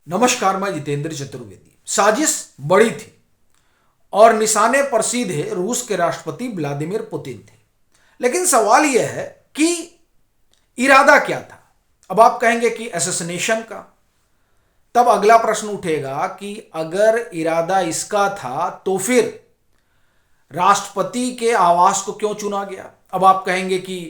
नमस्कार, मैं जितेंद्र चतुर्वेदी। साजिश बड़ी थी और निशाने पर सीधे रूस के राष्ट्रपति व्लादिमीर पुतिन थे। लेकिन सवाल यह है कि इरादा क्या था। अब आप कहेंगे कि असैसिनेशन का। तब अगला प्रश्न उठेगा कि अगर इरादा इसका था तो फिर राष्ट्रपति के आवास को क्यों चुना गया। अब आप कहेंगे कि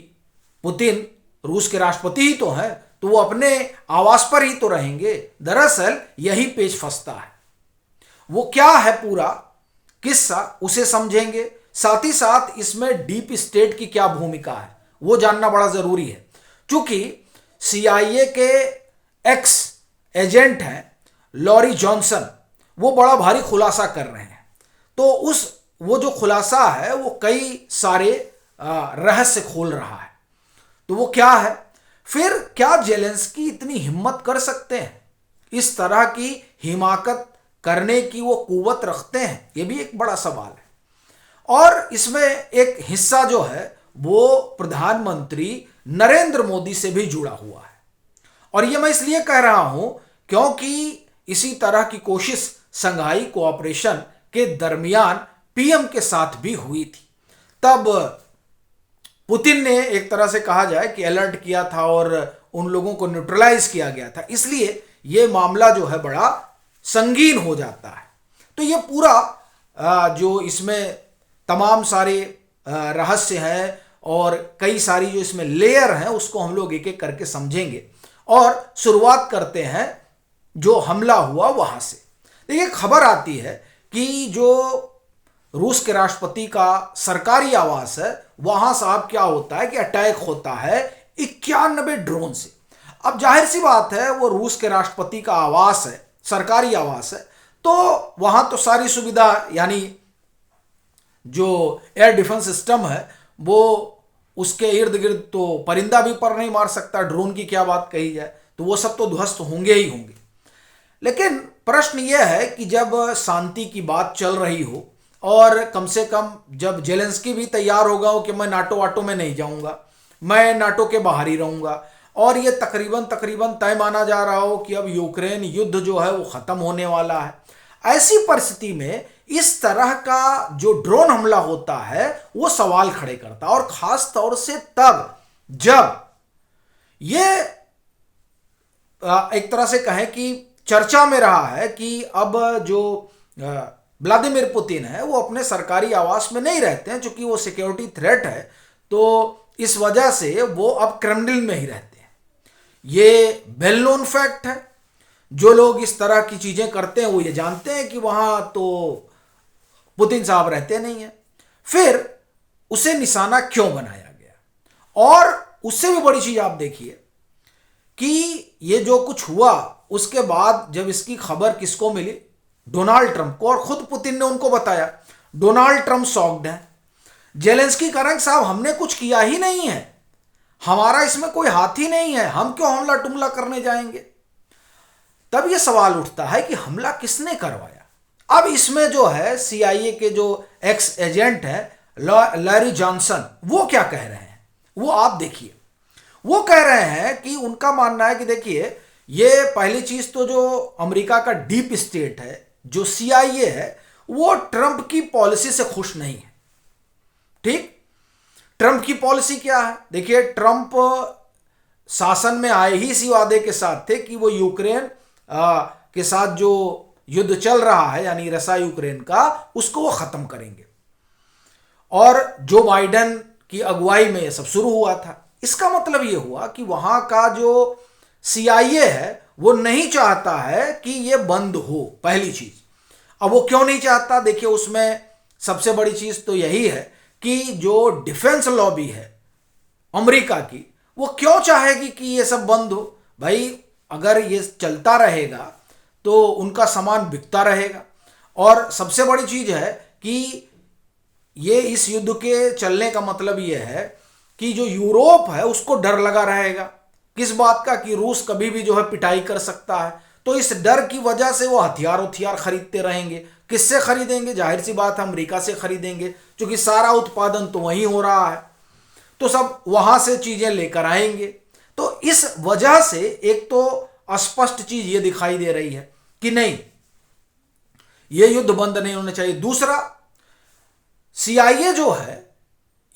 पुतिन रूस के राष्ट्रपति ही तो हैं, तो वो अपने आवास पर ही तो रहेंगे। दरअसल यही पेच फंसता है। वो क्या है पूरा किस्सा, उसे समझेंगे। साथ ही साथ इसमें डीप स्टेट की क्या भूमिका है वो जानना बड़ा जरूरी है। क्योंकि सीआईए के एक्स एजेंट हैं लॉरी जॉनसन, वो बड़ा भारी खुलासा कर रहे हैं। तो वो जो खुलासा है वो कई सारे रहस्य खोल रहा है। तो वो क्या है, फिर क्या जेलेंस्की इतनी हिम्मत कर सकते हैं, इस तरह की हिमाकत करने की वो कुव्वत रखते हैं, ये भी एक बड़ा सवाल है। और इसमें एक हिस्सा जो है वो प्रधानमंत्री नरेंद्र मोदी से भी जुड़ा हुआ है। और ये मैं इसलिए कह रहा हूं क्योंकि इसी तरह की कोशिश संघाई कोऑपरेशन के दरमियान पीएम के साथ भी हुई थी। तब पुतिन ने एक तरह से कहा जाए कि अलर्ट किया था और उन लोगों को न्यूट्रलाइज किया गया था। इसलिए यह मामला जो है बड़ा संगीन हो जाता है। तो ये पूरा जो इसमें तमाम सारे रहस्य हैं और कई सारी जो इसमें लेयर हैं उसको हम लोग एक एक करके समझेंगे। और शुरुआत करते हैं जो हमला हुआ वहां से। देखिए, खबर आती है कि जो रूस के राष्ट्रपति का सरकारी आवास है वहां साहब क्या होता है कि अटैक होता है 91 ड्रोन से। अब जाहिर सी बात है, वो रूस के राष्ट्रपति का आवास है, सरकारी आवास है, तो वहां तो सारी सुविधा यानी जो एयर डिफेंस सिस्टम है वो उसके इर्द गिर्द तो परिंदा भी पर नहीं मार सकता, ड्रोन की क्या बात कही जाए। तो वो सब तो ध्वस्त होंगे ही होंगे। लेकिन प्रश्न यह है कि जब शांति की बात चल रही हो और कम से कम जब जेलेंस्की भी तैयार होगा हो कि मैं नाटो वाटो में नहीं जाऊंगा, मैं नाटो के बाहर ही रहूंगा, और ये तकरीबन तय माना जा रहा हो कि अब यूक्रेन युद्ध जो है वो खत्म होने वाला है, ऐसी परिस्थिति में इस तरह का जो ड्रोन हमला होता है वो सवाल खड़े करता है। और खास तौर से तब जब ये एक तरह से कहें कि चर्चा में रहा है कि अब जो व्लादिमीर पुतिन है वो अपने सरकारी आवास में नहीं रहते हैं, चूंकि वो सिक्योरिटी थ्रेट है, तो इस वजह से वो अब क्रेमलिन में ही रहते हैं। ये वेल नोन फैक्ट है। जो लोग इस तरह की चीजें करते हैं वो ये जानते हैं कि वहां तो पुतिन साहब रहते नहीं हैं। फिर उसे निशाना क्यों बनाया गया। और उससे भी बड़ी चीज आप देखिए कि ये जो कुछ हुआ उसके बाद जब इसकी खबर किसको मिली, डोनाल्ड ट्रंप को, और खुद पुतिन ने उनको बताया। डोनाल्ड ट्रंप शॉक्ड है। जेलेंस्की करेंगे साहब हमने कुछ किया ही नहीं है, हमारा इसमें कोई हाथ ही नहीं है, हम क्यों हमला टुमला करने जाएंगे। तब यह सवाल उठता है कि हमला किसने करवाया। अब इसमें जो है सीआईए के जो एक्स एजेंट है लॉरी जॉनसन, वो क्या कह रहे हैं वो आप देखिए। वो कह रहे हैं कि उनका मानना है कि देखिए, ये पहली चीज तो जो अमेरिका का डीप स्टेट है, जो सीआईए है, वो ट्रंप की पॉलिसी से खुश नहीं है। ठीक, ट्रंप की पॉलिसी क्या है देखिए। ट्रंप शासन में आए ही इसी वादे के साथ थे कि वो यूक्रेन के साथ जो युद्ध चल रहा है यानी रसा यूक्रेन का, उसको वो खत्म करेंगे। और जो बाइडेन की अगुवाई में ये सब शुरू हुआ था। इसका मतलब ये हुआ कि वहां का जो सीआईए है वो नहीं चाहता है कि ये बंद हो, पहली चीज। अब वो क्यों नहीं चाहता, देखिए उसमें सबसे बड़ी चीज तो यही है कि जो डिफेंस लॉबी है अमेरिका की, वो क्यों चाहेगी कि ये सब बंद हो। भाई अगर ये चलता रहेगा तो उनका सामान बिकता रहेगा। और सबसे बड़ी चीज है कि ये इस युद्ध के चलने का मतलब ये है कि जो यूरोप है उसको डर लगा रहेगा। किस बात का, कि रूस कभी भी जो है पिटाई कर सकता है। तो इस डर की वजह से वो हथियार खरीदते रहेंगे। किससे खरीदेंगे, जाहिर सी बात है अमेरिका से खरीदेंगे, क्योंकि सारा उत्पादन तो वहीं हो रहा है, तो सब वहां से चीजें लेकर आएंगे। तो इस वजह से एक तो स्पष्ट चीज ये दिखाई दे रही है कि नहीं, ये युद्ध बंद नहीं होना चाहिए। दूसरा, सीआईए जो है,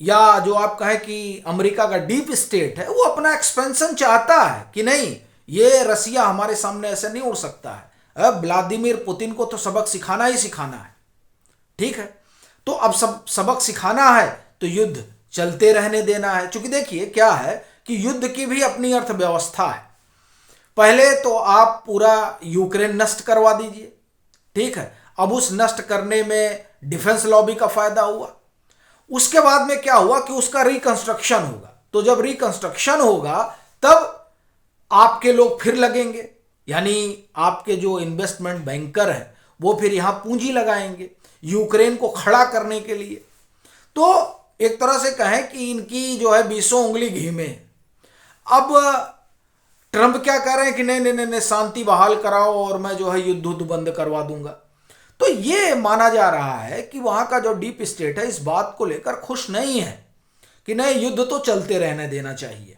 या जो आप कहें कि अमेरिका का डीप स्टेट है, वो अपना एक्सपेंशन चाहता है कि नहीं, ये रसिया हमारे सामने ऐसे नहीं उड़ सकता है। अब व्लादिमीर पुतिन को तो सबक सिखाना ही सिखाना है, ठीक है। तो अब सबक सिखाना है तो युद्ध चलते रहने देना है। क्योंकि देखिए क्या है कि युद्ध की भी अपनी अर्थव्यवस्था है। पहले तो आप पूरा यूक्रेन नष्ट करवा दीजिए, ठीक है। अब उस नष्ट करने में डिफेंस लॉबी का फायदा हुआ। उसके बाद में क्या हुआ कि उसका रिकंस्ट्रक्शन होगा। तो जब रिकंस्ट्रक्शन होगा तब आपके लोग फिर लगेंगे, यानी आपके जो इन्वेस्टमेंट बैंकर हैं वो फिर यहां पूंजी लगाएंगे यूक्रेन को खड़ा करने के लिए। तो एक तरह से कहें कि इनकी जो है 20 उंगली घी में। अब ट्रंप क्या कह रहे हैं कि नहीं नहीं नहीं, शांति बहाल कराओ और मैं जो है युद्ध बंद करवा दूंगा। तो ये माना जा रहा है कि वहां का जो डीप स्टेट है इस बात को लेकर खुश नहीं है कि नहीं, युद्ध तो चलते रहने देना चाहिए,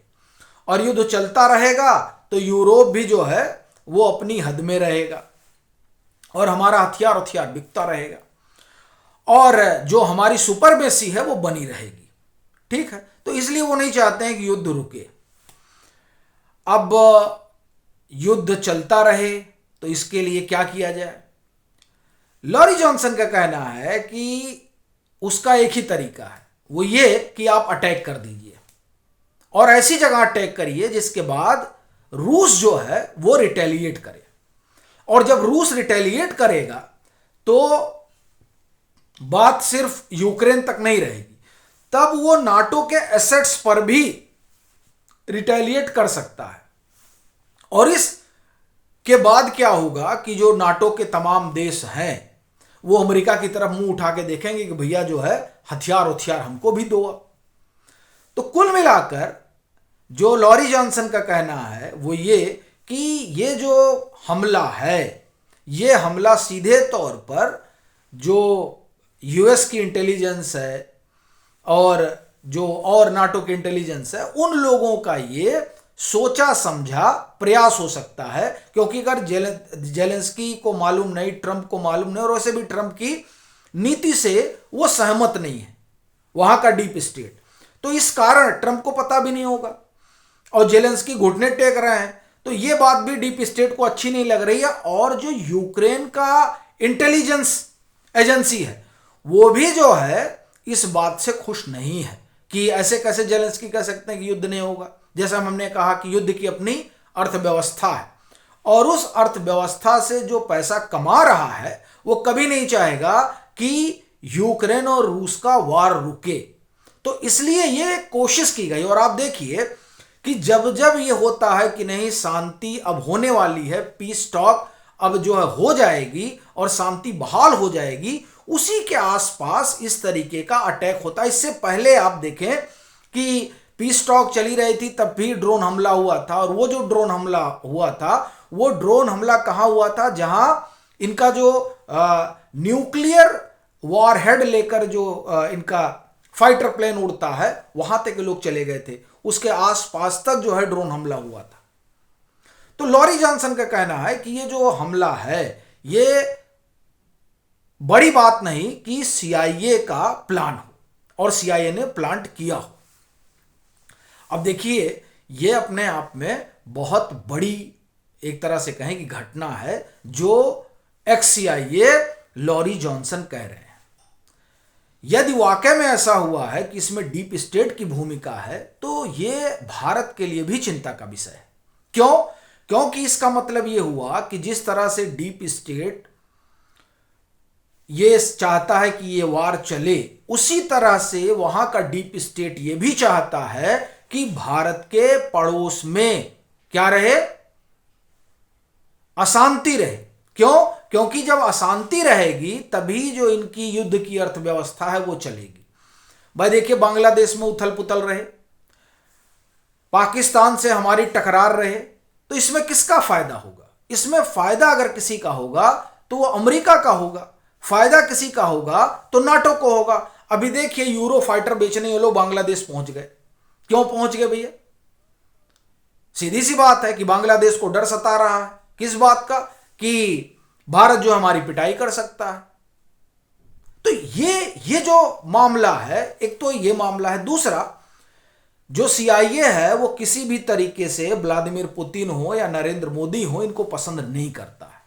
और युद्ध चलता रहेगा तो यूरोप भी जो है वो अपनी हद में रहेगा और हमारा हथियार बिकता रहेगा, और जो हमारी सुपरमेसी है वो बनी रहेगी, ठीक है। तो इसलिए वो नहीं चाहते हैं कि युद्ध रुके। अब युद्ध चलता रहे तो इसके लिए क्या किया जाए? लॉरी जॉनसन का कहना है कि उसका एक ही तरीका है, वो ये कि आप अटैक कर दीजिए और ऐसी जगह अटैक करिए जिसके बाद रूस जो है वो रिटेलिएट करे, और जब रूस रिटेलिएट करेगा तो बात सिर्फ यूक्रेन तक नहीं रहेगी, तब वो नाटो के एसेट्स पर भी रिटेलिएट कर सकता है। और इस के बाद क्या होगा कि जो नाटो के तमाम देश हैं वो अमेरिका की तरफ मुंह उठा के देखेंगे कि भैया जो है हथियार हमको भी दो। तो कुल मिलाकर जो लॉरी जॉनसन का कहना है वो ये कि ये जो हमला है, ये हमला सीधे तौर पर जो यूएस की इंटेलिजेंस है और जो और नाटो की इंटेलिजेंस है, उन लोगों का ये सोचा समझा प्रयास हो सकता है। क्योंकि अगर जेलेंस्की को मालूम नहीं, ट्रंप को मालूम नहीं, और वैसे भी ट्रंप की नीति से वो सहमत नहीं है वहां का डीप स्टेट, तो इस कारण ट्रंप को पता भी नहीं होगा और जेलेंस्की घुटने टेक रहे हैं। तो ये बात भी डीप स्टेट को अच्छी नहीं लग रही है। और जो यूक्रेन का इंटेलिजेंस एजेंसी है वो भी जो है इस बात से खुश नहीं है कि ऐसे कैसे जेलेंस्की कह सकते हैं कि युद्ध नहीं होगा। जैसा हमने कहा कि युद्ध की अपनी अर्थव्यवस्था है, और उस अर्थव्यवस्था से जो पैसा कमा रहा है वो कभी नहीं चाहेगा कि यूक्रेन और रूस का वार रुके। तो इसलिए ये कोशिश की गई। और आप देखिए कि जब जब ये होता है कि नहीं, शांति अब होने वाली है, पीस टॉक अब जो है हो जाएगी और शांति बहाल हो जाएगी, उसी के आसपास इस तरीके का अटैक होता है। इससे पहले आप देखें कि पीस टॉक चली रही थी तब भी ड्रोन हमला हुआ था, और वो जो ड्रोन हमला हुआ था वो ड्रोन हमला कहां हुआ था? जहां इनका जो न्यूक्लियर वॉरहेड लेकर जो इनका फाइटर प्लेन उड़ता है वहां तक लोग चले गए थे, उसके आसपास तक जो है ड्रोन हमला हुआ था। तो लॉरी जॉनसन का कहना है कि ये जो हमला है ये बड़ी बात नहीं कि सीआईए का प्लान हो और सीआईए ने प्लांट किया हो। अब देखिए ये अपने आप में बहुत बड़ी एक तरह से कहें कि घटना है जो एक्स सीआईए लॉरी जॉनसन कह रहे हैं। यदि वाकई में ऐसा हुआ है कि इसमें डीप स्टेट की भूमिका है तो ये भारत के लिए भी चिंता का विषय है। क्यों? क्योंकि इसका मतलब ये हुआ कि जिस तरह से डीप स्टेट ये चाहता है कि ये वार चले, उसी तरह से वहां का डीप स्टेट ये भी चाहता है कि भारत के पड़ोस में क्या रहे? अशांति रहे। क्यों? क्योंकि जब अशांति रहेगी तभी जो इनकी युद्ध की अर्थव्यवस्था है वो चलेगी। भाई देखिए बांग्लादेश में उथल पुथल रहे, पाकिस्तान से हमारी टकरार रहे, तो इसमें किसका फायदा होगा? इसमें फायदा अगर किसी का होगा तो वो अमेरिका का होगा, फायदा किसी का होगा तो नाटो को होगा। अभी देखिए यूरो फाइटर बेचने ये लोग बांग्लादेश पहुंच गए। क्यों पहुंच गए भैया? सीधी सी बात है कि बांग्लादेश को डर सता रहा है, किस बात का, कि भारत जो हमारी पिटाई कर सकता है। तो ये जो मामला है, एक तो ये मामला है। दूसरा, जो सीआईए है वो किसी भी तरीके से व्लादिमीर पुतिन हो या नरेंद्र मोदी हो, इनको पसंद नहीं करता है।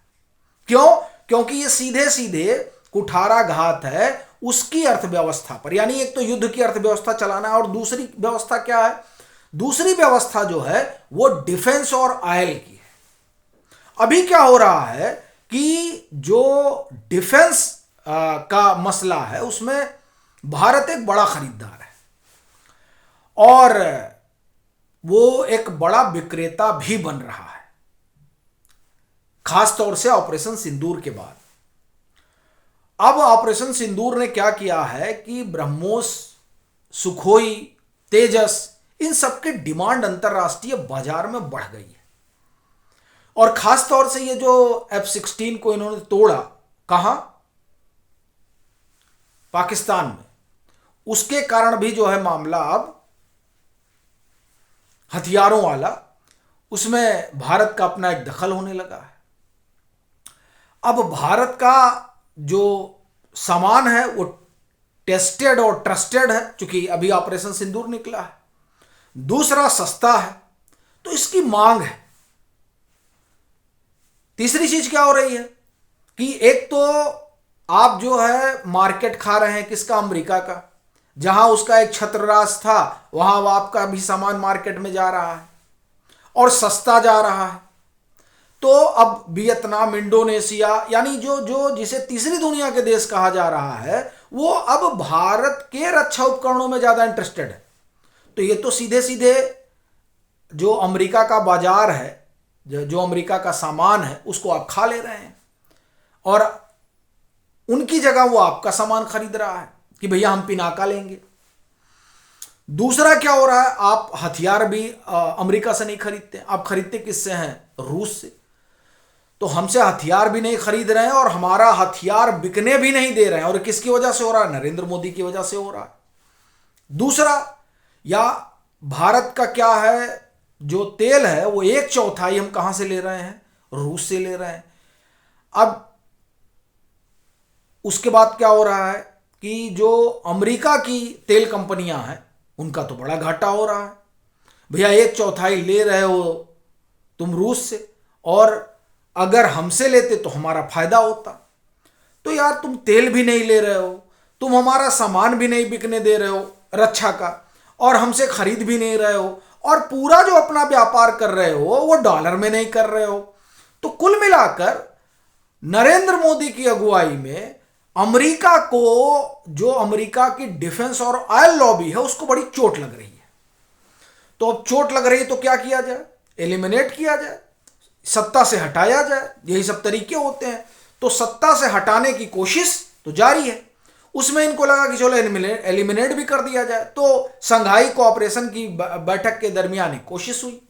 क्यों? क्योंकि ये सीधे सीधे कुठाराघात है उसकी अर्थव्यवस्था पर। यानी एक तो युद्ध की अर्थव्यवस्था चलाना है, और दूसरी व्यवस्था क्या है? दूसरी व्यवस्था जो है वो डिफेंस और ऑयल की है। अभी क्या हो रहा है कि जो डिफेंस का मसला है उसमें भारत एक बड़ा खरीदार है और वो एक बड़ा विक्रेता भी बन रहा है, खासतौर से ऑपरेशन सिंदूर के बाद। अब ऑपरेशन सिंदूर ने क्या किया है कि ब्रह्मोस, सुखोई, तेजस, इन सबके डिमांड अंतरराष्ट्रीय बाजार में बढ़ गई है। और खासतौर से ये जो F-16 को इन्होंने तोड़ा, कहां? पाकिस्तान में, उसके कारण भी जो है मामला अब हथियारों वाला, उसमें भारत का अपना एक दखल होने लगा है। अब भारत का जो सामान है वो टेस्टेड और ट्रस्टेड है, क्योंकि अभी ऑपरेशन सिंदूर निकला है। दूसरा, सस्ता है, तो इसकी मांग है। तीसरी चीज क्या हो रही है कि एक तो आप जो है मार्केट खा रहे हैं किसका? अमेरिका का। जहां उसका एक छत्रराज था वहां वो आपका भी सामान मार्केट में जा रहा है और सस्ता जा रहा है। तो अब वियतनाम, इंडोनेशिया, यानी जो जो जिसे तीसरी दुनिया के देश कहा जा रहा है, वो अब भारत के रक्षा उपकरणों में ज्यादा इंटरेस्टेड है। तो ये तो सीधे सीधे जो अमेरिका का बाजार है, जो अमेरिका का सामान है, उसको आप खा ले रहे हैं और उनकी जगह वो आपका सामान खरीद रहा है कि भैया हम पिनाका लेंगे। दूसरा क्या हो रहा है, आप हथियार भी अमेरिका से नहीं खरीदते, आप खरीदते किससे हैं? रूस से। तो हमसे हथियार भी नहीं खरीद रहे हैं और हमारा हथियार बिकने भी नहीं दे रहे हैं। और किसकी वजह से हो रहा है? नरेंद्र मोदी की वजह से हो रहा है। दूसरा, या भारत का क्या है, जो तेल है वो 1/4 हम कहां से ले रहे हैं? रूस से ले रहे हैं। अब उसके बाद क्या हो रहा है कि जो अमेरिका की तेल कंपनियां हैं उनका तो बड़ा घाटा हो रहा है। भैया 1/4 ले रहे हो तुम रूस से, और अगर हमसे लेते तो हमारा फायदा होता। तो यार तुम तेल भी नहीं ले रहे हो, तुम हमारा सामान भी नहीं बिकने दे रहे हो रक्षा का, और हमसे खरीद भी नहीं रहे हो, और पूरा जो अपना व्यापार कर रहे हो वो डॉलर में नहीं कर रहे हो। तो कुल मिलाकर नरेंद्र मोदी की अगुवाई में अमेरिका को, जो अमेरिका की डिफेंस और ऑयल लॉबी है, उसको बड़ी चोट लग रही है। तो अब चोट लग रही है तो क्या किया जाए? एलिमिनेट किया जाए, सत्ता से हटाया जाए, यही सब तरीके होते हैं। तो सत्ता से हटाने की कोशिश तो जारी है। उसमें इनको लगा कि चलो एलिमिनेट भी कर दिया जाए, तो संघाई कोऑपरेशन की बैठक के दरमियान कोशिश हुई।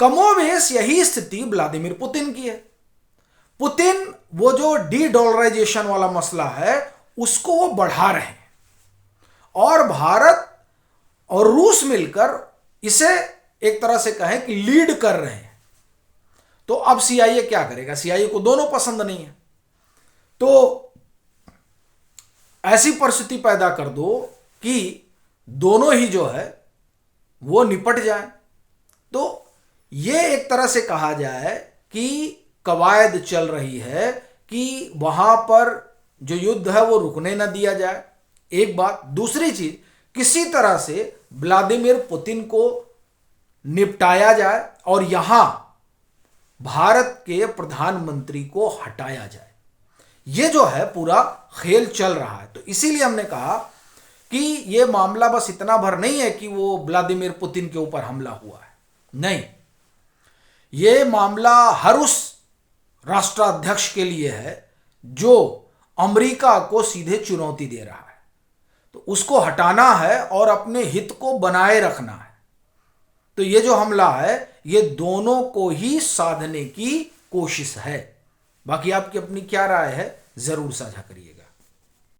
कमोबेश यही स्थिति व्लादिमीर पुतिन की है। पुतिन वो जो डी डॉलराइजेशन वाला मसला है उसको वो बढ़ा रहे हैं, और भारत और रूस मिलकर इसे एक तरह से कहें कि लीड कर रहे हैं। तो अब सीआईए क्या करेगा? सीआईए को दोनों पसंद नहीं है। तो ऐसी परिस्थिति पैदा कर दो कि दोनों ही जो है वो निपट जाए। तो ये एक तरह से कहा जाए कि कवायद चल रही है कि वहां पर जो युद्ध है वो रुकने ना दिया जाए, एक बात। दूसरी चीज, किसी तरह से व्लादिमीर पुतिन को निपटाया जाए और यहां भारत के प्रधानमंत्री को हटाया जाए। ये जो है पूरा खेल चल रहा है। तो इसीलिए हमने कहा कि ये मामला बस इतना भर नहीं है कि वो व्लादिमीर पुतिन के ऊपर हमला हुआ है, नहीं, ये मामला हर उस राष्ट्राध्यक्ष के लिए है जो अमेरिका को सीधे चुनौती दे रहा है। तो उसको हटाना है और अपने हित को बनाए रखना है। तो ये जो हमला है ये दोनों को ही साधने की कोशिश है। बाकी आपकी अपनी क्या राय है जरूर साझा करिएगा।